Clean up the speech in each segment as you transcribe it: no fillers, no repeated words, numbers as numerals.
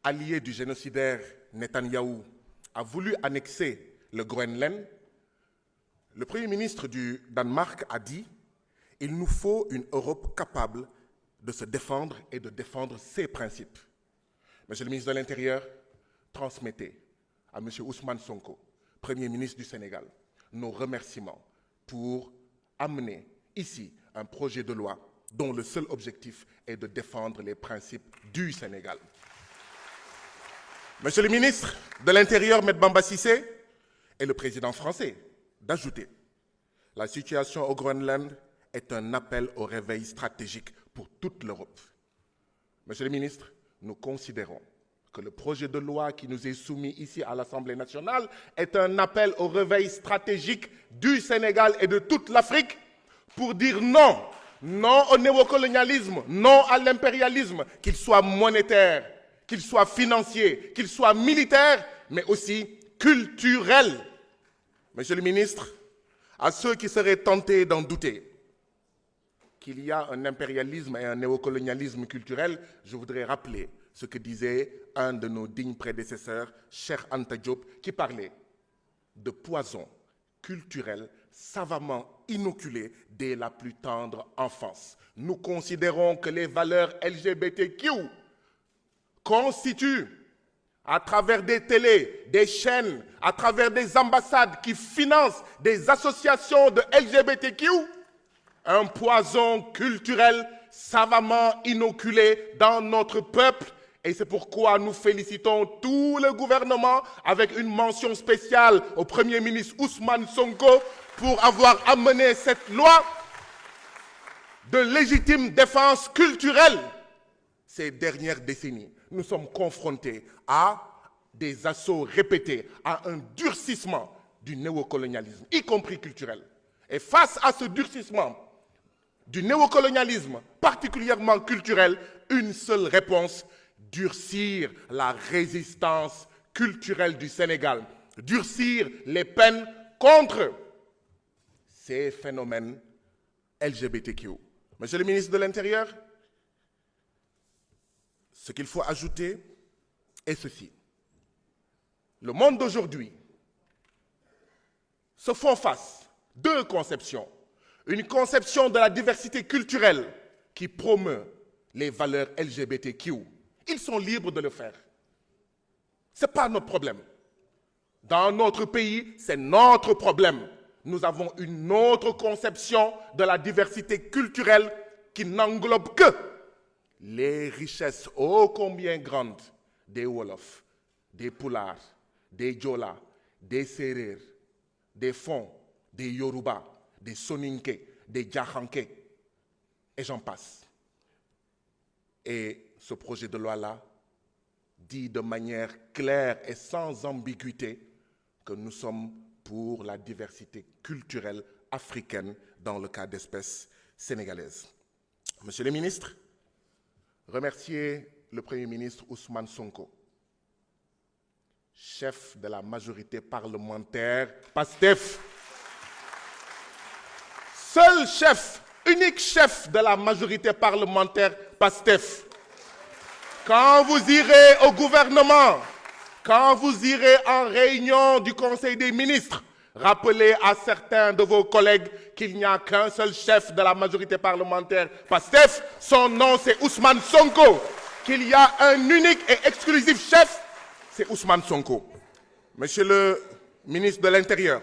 allié du génocidaire Netanyahou, a voulu annexer le Groenland, le Premier ministre du Danemark a dit « Il nous faut une Europe capable de se défendre et de défendre ses principes ». Monsieur le ministre de l'Intérieur, transmettez à M. Ousmane Sonko, Premier ministre du Sénégal, nos remerciements pour amener ici un projet de loi dont le seul objectif est de défendre les principes du Sénégal. Monsieur le ministre de l'Intérieur, M. Bamba Cissé, et le président français d'ajouter « La situation au Groenland est un appel au réveil stratégique pour toute l'Europe ». Monsieur le ministre, nous considérons que le projet de loi qui nous est soumis ici à l'Assemblée nationale est un appel au réveil stratégique du Sénégal et de toute l'Afrique pour dire non, non au néocolonialisme, non à l'impérialisme, qu'il soit monétaire, qu'il soit financier, qu'il soit militaire, mais aussi culturel. Monsieur le ministre, à ceux qui seraient tentés d'en douter, qu'il y a un impérialisme et un néocolonialisme culturel, je voudrais rappeler ce que disait un de nos dignes prédécesseurs, Cheikh Anta Diop, qui parlait de poison culturel savamment inoculé dès la plus tendre enfance. Nous considérons que les valeurs LGBTQ constituent, à travers des télés, des chaînes, à travers des ambassades qui financent des associations de LGBTQ, un poison culturel savamment inoculé dans notre peuple. Et c'est pourquoi nous félicitons tout le gouvernement avec une mention spéciale au Premier ministre Ousmane Sonko pour avoir amené cette loi de légitime défense culturelle. Ces dernières décennies, nous sommes confrontés à des assauts répétés, à un durcissement du néocolonialisme, y compris culturel. Et face à ce durcissement du néocolonialisme, particulièrement culturel, une seule réponse: durcir la résistance culturelle du Sénégal, durcir les peines contre ces phénomènes LGBTQ. Monsieur le ministre de l'Intérieur, ce qu'il faut ajouter est ceci. Le monde d'aujourd'hui se font face deux conceptions. Une conception de la diversité culturelle qui promeut les valeurs LGBTQ. Ils sont libres de le faire. Ce n'est pas notre problème. Dans notre pays, c'est notre problème. Nous avons une autre conception de la diversité culturelle qui n'englobe que les richesses ô combien grandes des Wolofs, des Pulaars, des Diola, des Serer, des Fon, des Yoruba, des Soninké, des Djakhanké, et j'en passe. Et ce projet de loi-là dit de manière claire et sans ambiguïté que nous sommes pour la diversité culturelle africaine dans le cas d'espèces sénégalaises. Monsieur le ministre, remerciez le Premier ministre Ousmane Sonko, chef de la majorité parlementaire PASTEF, seul chef, unique chef de la majorité parlementaire PASTEF. Quand vous irez au gouvernement, quand vous irez en réunion du Conseil des ministres, rappelez à certains de vos collègues qu'il n'y a qu'un seul chef de la majorité parlementaire PASTEF, son nom c'est Ousmane Sonko, qu'il y a un unique et exclusif chef, c'est Ousmane Sonko. Monsieur le ministre de l'Intérieur,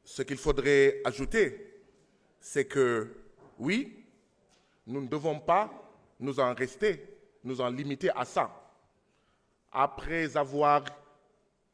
ce qu'il faudrait ajouter, c'est que, oui, nous ne devons pas nous en limiter à ça. Après avoir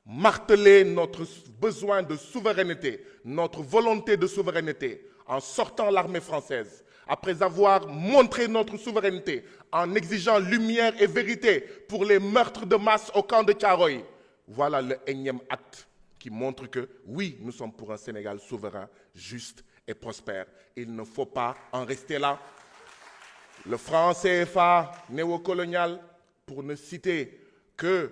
martelé notre besoin de souveraineté, notre volonté de souveraineté, en sortant l'armée française, après avoir montré notre souveraineté, en exigeant lumière et vérité pour les meurtres de masse au camp de Thiaroye, voilà le énième acte qui montre que, oui, nous sommes pour un Sénégal souverain, juste et prospère. Il ne faut pas en rester là. Le franc CFA néocolonial, pour ne citer que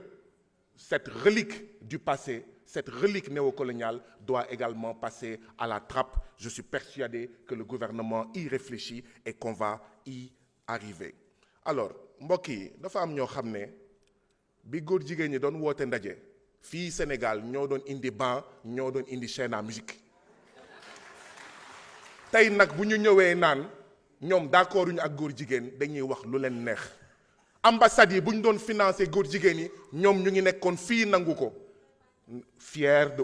cette relique du passé, cette relique néocoloniale doit également passer à la trappe. Je suis persuadé que le gouvernement y réfléchit et qu'on va y arriver. Alors, mbokk yi dafa am ñoo xam ne bi góor jigéen ñi doon woote ndaje fii Sénégal ñoo doon indi ban ñoo doon indi chaîne à musique tey nag bu ñu ñëwee naan ñoom d'accord uñu ak góor jigéen dañuy wax lu leen neex ambassades yi bu ñu doon financer góor jigéen yi ñoom ñu ngi nekkoon fii nangu ko fier de